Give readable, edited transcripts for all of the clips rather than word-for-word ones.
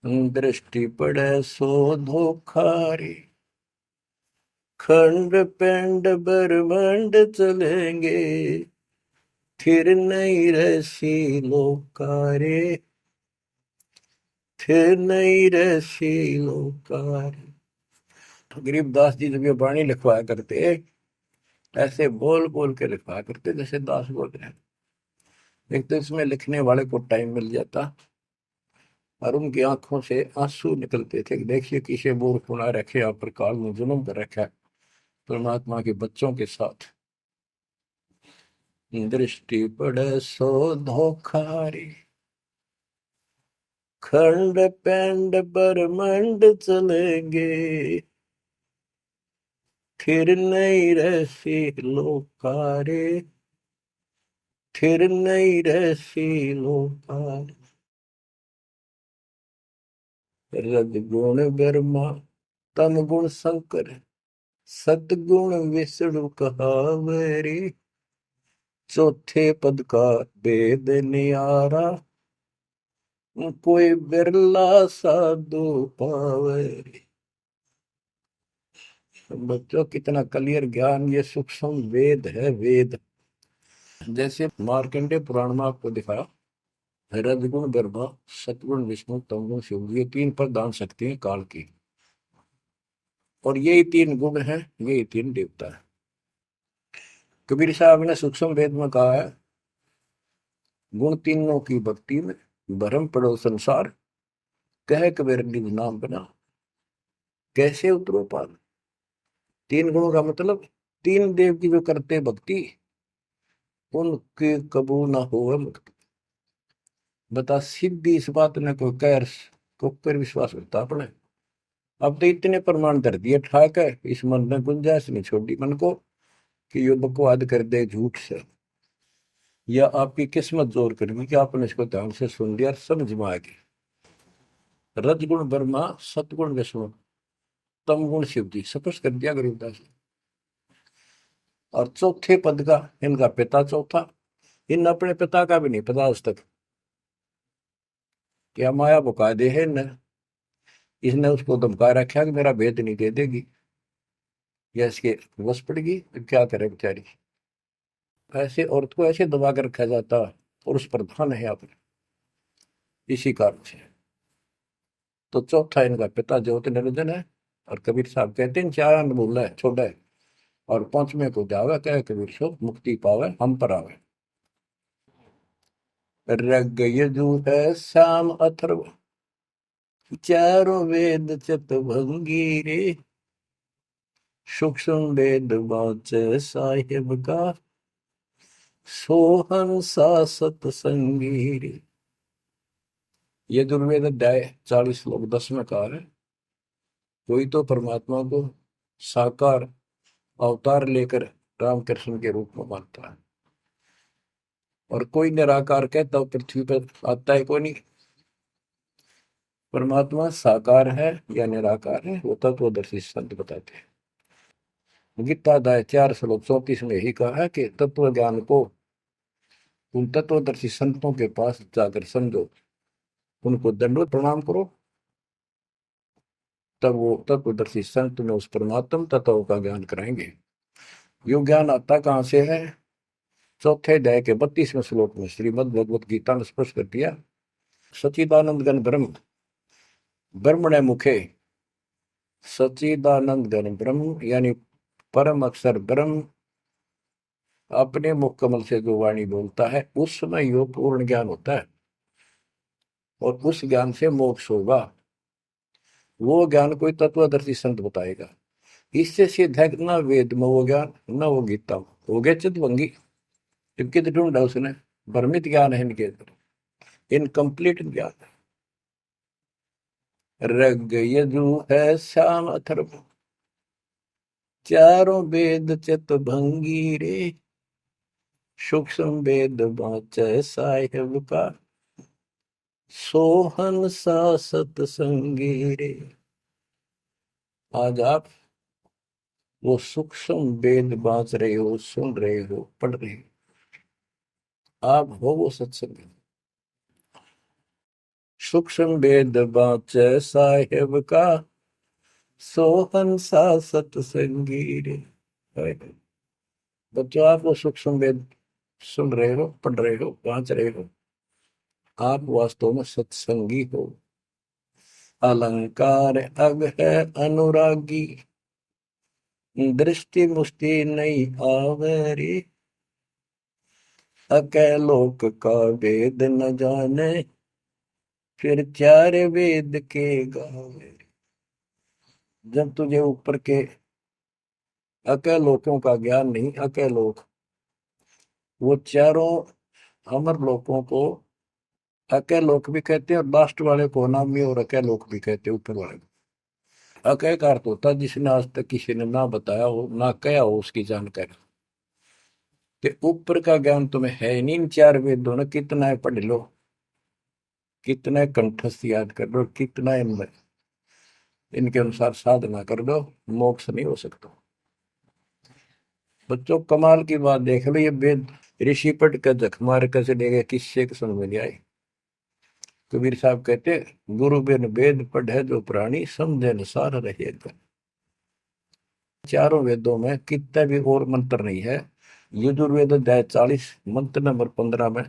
दृष्टि पड़े सो धोखारी, खंड पिंड ब्रह्मांड चलेंगे, फिर नहीं रसी लोकारे, फिर नहीं रसी लोकारे। गरीबदास जी जब ये वाणी लिखवाया करते, ऐसे बोल बोल के लिखवाया करते जैसे दास बोल रहे हैं। एक तो इसमें लिखने वाले को टाइम मिल जाता और उनकी आंखों से आंसू निकलते थे। देखिए किसे बोर खुना रखे आप पर काल में जुल्म कर रखा है परमात्मा के बच्चों के साथ। दृष्टि पड़े सो धोखारी, खंड पेंड ब्रह्मांड चलेंगे, फिर नहीं रसी लोकारे, फिर नहीं रसी लोकारे। रजगुण ब्रह्मा, तम गुण शंकर, सतगुण विष्णु कहावरी, चौथे पद का वेद न्यारा, कोई बिरला साधु पावे। बच्चों कितना क्लियर ज्ञान, ये सूक्ष्म वेद है, वेद। जैसे मार्कंडे पुराण में आपको दिखाया, रजगुण ब्रह्मा, सतगुण विष्णु, तमगुण शिव, ये तीन प्रधान शक्ति हैं काल की, और यही तीन गुण हैं, यही तीन देवता है। कबीर साहब ने सूक्ष्म वेद में कहा है, गुण तीनों की भक्ति में भरम पड़ो संसार, कह कबीर निज नाम बना, कैसे उतरो पार। तीन गुणों का मतलब, तीन देव की जो करते भक्ति, उनके कबू ना हो मुक्ति। बता सीधी इस बात ने कोई कह को पर विश्वास करता अपने। अब तो इतने प्रमाण धर दिए ठाक है, इस मन ने गुंजाइश नहीं छोड़ी मन को कि यो बकवाद कर दे झूठ से, या आपकी किस्मत जोर करेगी कि आपने इसको ध्यान से सुन लिया, समझ में आ गई। रजगुण ब्रह्मा, सतगुण विष्णु, तम गुण शिव जी, स्पष्ट कर दिया गरीबदास। और चौथे पद का इनका पिता चौथा, इन अपने पिता का भी नहीं पता आज तक। क्या माया बुका दे है न, इसने उसको धमका रखा कि मेरा भेद नहीं दे देगी, या इसके वश पड़ेगी तो क्या करे बेचारी। ऐसे औरत को ऐसे दबा कर रखा जाता, पुरुष प्रधान है आप, इसी कारण से। तो चौथा इनका पिता ज्योति निरंजन है। और कबीर साहब कहते हैं, चार बोला है छोड़ा है, और पांचवें को जावे कहे कबीर सो, मुक्ति पावे हम पर आवे। रग यजु है श्याम अथर्व, चारों वेद चित भंगी रे, सूक्ष्म वेद वाचे साहिब का, सोहन सा सतसंगी रे। यजुर्वेद अध्याय 40 श्लोक 10 में कहा है, कोई तो परमात्मा को साकार अवतार लेकर रामकृष्ण के रूप में मानता है, और कोई निराकार कहता पृथ्वी पर आता है कोई नहीं। परमात्मा साकार है या निराकार है, वो तत्वदर्शी संत बताते हैं। गीता अध्याय 4 श्लोक 34 में यही कहा है कि तत्व ज्ञान को उन तत्वदर्शी संतों के पास जाकर समझो, उनको दंडवत प्रणाम करो, तब वो तत्वदर्शी संत में उस परमात्म तत्व का ज्ञान कराएंगे। यो ज्ञान आता कहां से है? चौथे अध्याय के 32वें श्लोक में श्रीमद भगवत गीता ने स्पष्ट कर दिया, सचिदानंद गण ब्रह्म, ब्रह्मणे मुखे, सचिदानंद गण ब्रह्म यानी परम अक्षर ब्रह्म अपने मुख कमल से जो वाणी बोलता है, उस समय यो पूर्ण ज्ञान होता है, और उस ज्ञान से मोक्ष होगा। वो ज्ञान कोई तत्वदर्शी संत बताएगा। इससे सिद्ध है ना वेद में वो ज्ञान, ना वो गीता में। हो गया चितभंगी, जबकि तो ढूंढा उसने, भ्रमित ज्ञान है इनके अंदर, इनकम्प्लीट ज्ञान। रग यजु है श्याम अथर्व, चारों वेद चित भंगी रे, सूक्ष्म वेद वाचे साहिब का, सोहन सा सतसंगी रे। आज आप वो सूक्ष्म वेद बांच रहे हो, सुन रहे हो, पढ़ रहे हो, आप हो वो सत्संग। सूक्ष्म वेद बाँचे साहेब का, सोहंसा सत्संगी रे। बच्चों, आप वो सूक्ष्म वेद सुन रहे हो, पढ़ रहे हो, बाँच रहे हो, आप वास्तव में सत्संगी हो। अलंकार अग है अनुरागी, दृष्टि मुष्टि नहीं आवरी, अकैलोक का वेद न जाने, फिर चार वेद के गावे। जब तुझे ऊपर के अकैलोकों का ज्ञान नहीं, अकैलोक वो चारों अमर लोकों को अकैलोक भी कहते हैं, और लास्ट वाले को नामी और अकैलोक भी कहते हैं, ऊपर वाले को। अकय का अर्थ होता है जिसने आज तक किसी ने ना बताया हो, ना कहा हो उसकी जानकारी। कि ऊपर का ज्ञान तुम्हें है ही नहीं, इन चार वेदों ने कितना है पढ़ लो, कितना है कंठस्थ याद कर लो, कितना इनमें इनके अनुसार साधना कर दो, मोक्ष नहीं हो सकता। बच्चों, कमाल की बात देख लो, ये वेद ऋषि पट का जख मार कर चले गए, किससे समझ में नहीं आई। कबीर साहब कहते, गुरु बिन वेद पढ़े जो प्राणी, समझे न सार रहेगा। चारों वेदों में कितना भी और मंत्र नहीं है। यजुर्वेद अध्याय 40 मंत्र नंबर 15 में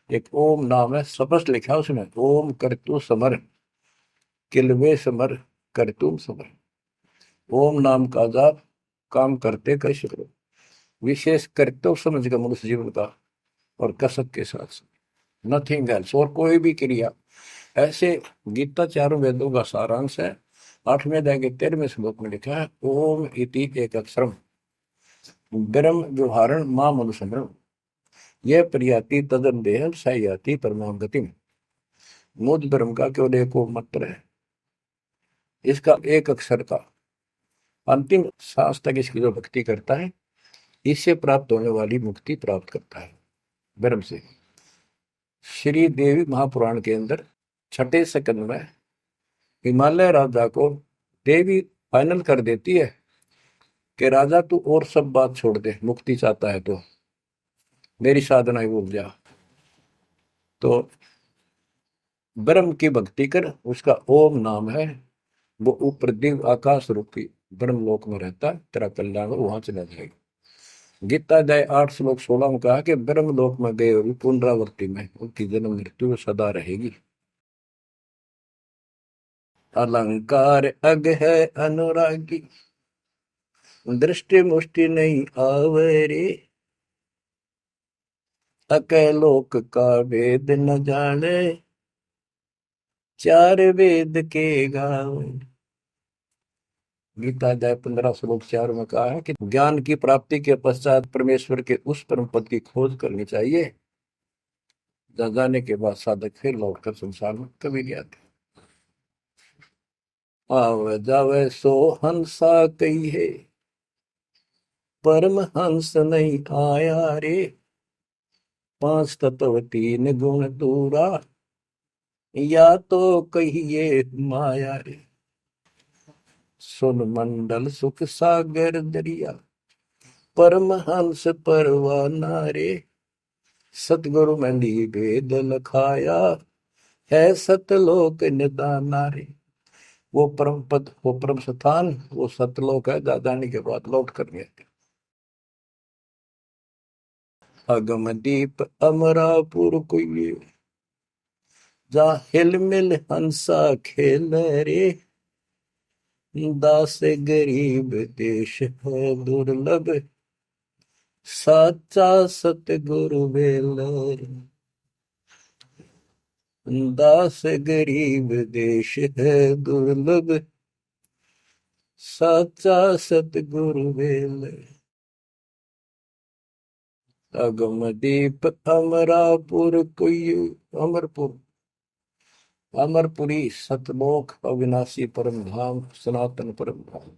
एक ओम नाम है, स्पष्ट लिखा है उसमें, ओम करतु समर, किलवे समर, करतुम समर। ओम नाम का जाप काम करते कर करो, विशेष कर्तव्य समझ कर मनुष्य जीवन का, और कसक के साथ नथिंग एल्स, और कोई भी क्रिया। ऐसे गीता चारों वेदों का सारांश है। 8वें अध्याय के 13वें श्लोक में लिखा है, ओम इति एक अक्षरम ब्रह्म व्यवहारण मां मनुसंग्रम, यह प्रियाति तदन देह सयाति परमाम गतिम। मुझ ब्रह्म का केवल एक मंत्र है, इसका एक अक्षर का अंतिम सांस तक इसकी जो भक्ति करता है, इससे प्राप्त होने वाली मुक्ति प्राप्त करता है ब्रह्म से। श्री देवी महापुराण के अंदर 6ठे स्कंद में हिमालय राजा को देवी फाइनल कर देती है कि राजा तू और सब बात छोड़ दे, मुक्ति चाहता है तो मेरी साधना ही भूल जा, तो ब्रह्म की भक्ति कर, उसका ओम नाम है, वो ऊपर दिव्य आकाश रूपी ब्रह्म लोक में रहता है, तेरा कल्याण वहां चला जाएगा। गीता अध्याय 8 श्लोक 16 में कहा कि ब्रह्म लोक में गए हुए पुनरावृत्ति में उनकी जन्म मृत्यु सदा रहेगी। अलंकार अग है अनुरागी, दृष्टि मुष्टि नहीं आवरे, अकैलोक का वेद न जाने, चार वेद के गावे। गीता अध्याय 15 श्लोक 4 में कहा है कि ज्ञान की प्राप्ति के पश्चात परमेश्वर के उस परम पद की खोज करनी चाहिए, जहाँ जाने के बाद साधक फिर लौटकर संसार में कभी नहीं आते। आवे जावे सो हंसा कही है, परम हंस नहीं आया रे, 5 तत्व 3 गुण दूरा, या तो कहिए माया रे। सुन मंडल सुख सागर दरिया, परमहंस परवाना रे, सतगुरु मंदी वेद लखाया, है सतलोक निदाना रे। वो परम पद, वो परम स्थान, वो सतलोक है, दादानी के बाद लौट कर गए। अगम दीप अमरापुर कोई, जा हिल मिल हंसा खेल रे, दास गरीब देश है दुर्लभ, साचा सतगुरु बेलर। दास गरीब देश है दुर्लभ, साचा सतगुरु बेलर। अगम दीप अमरापुर कोई, अमरपुर अमरपुरी सतलोक अविनाशी परम धाम, सनातन परम धाम।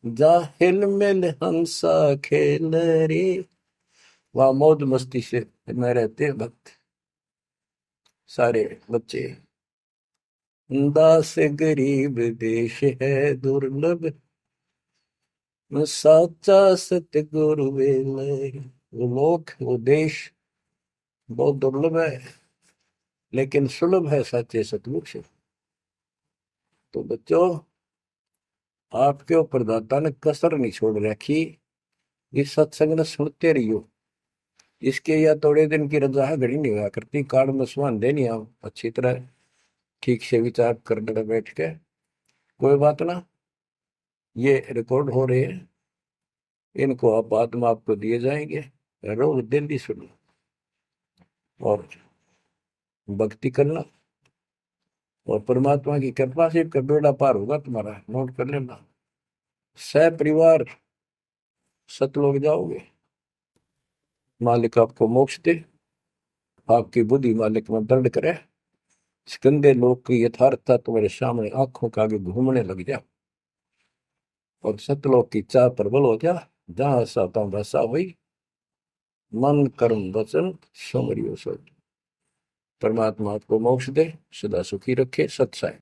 जा हिल मिल हंसा खेल रे, वहां मौज मस्ती से में रहते हैं भक्त, सारे बच्चे। दास गरीब देश है दुर्लभ, साचा सतगुरु बेलर। वो लोक, वो देश बहुत दुर्लभ है, लेकिन सुलभ है साचे सतमुख से। तो बच्चों, आपके ऊपर दाता ने कसर नहीं छोड़ रखी। इस सत्संग ने सुनते रहियो। इसके या थोड़े दिन की रजा है, घड़ी नहीं हुआ करती। कार्ड में सुहान देनी आप अच्छी तरह ठीक से विचार करने बैठ के। कोई बात ना, ये रिकॉर्ड हो रहे हैं, इनको आप बाद में आपको दिए जाएंगे। रोज दिल्ली सुनो और भक्ति करना, और परमात्मा की कृपा से का बेड़ा पार होगा तुम्हारा। नोट कर लेना, सह परिवार सतलोक जाओगे। मालिक आपको मोक्ष दे, आपकी बुद्धि मालिक में दर्द करे। इस गंदे लोक की यथार्थता तुम्हारे सामने आंखों के आगे घूमने लग जा, और सतलोक की चाह प्रबल हो जा। जहां साता वैसा हुई, मन कर्म वचन सुमरियो सो। परमात्मा आपको मोक्ष दे, सदा सुखी रखे। सत्साई।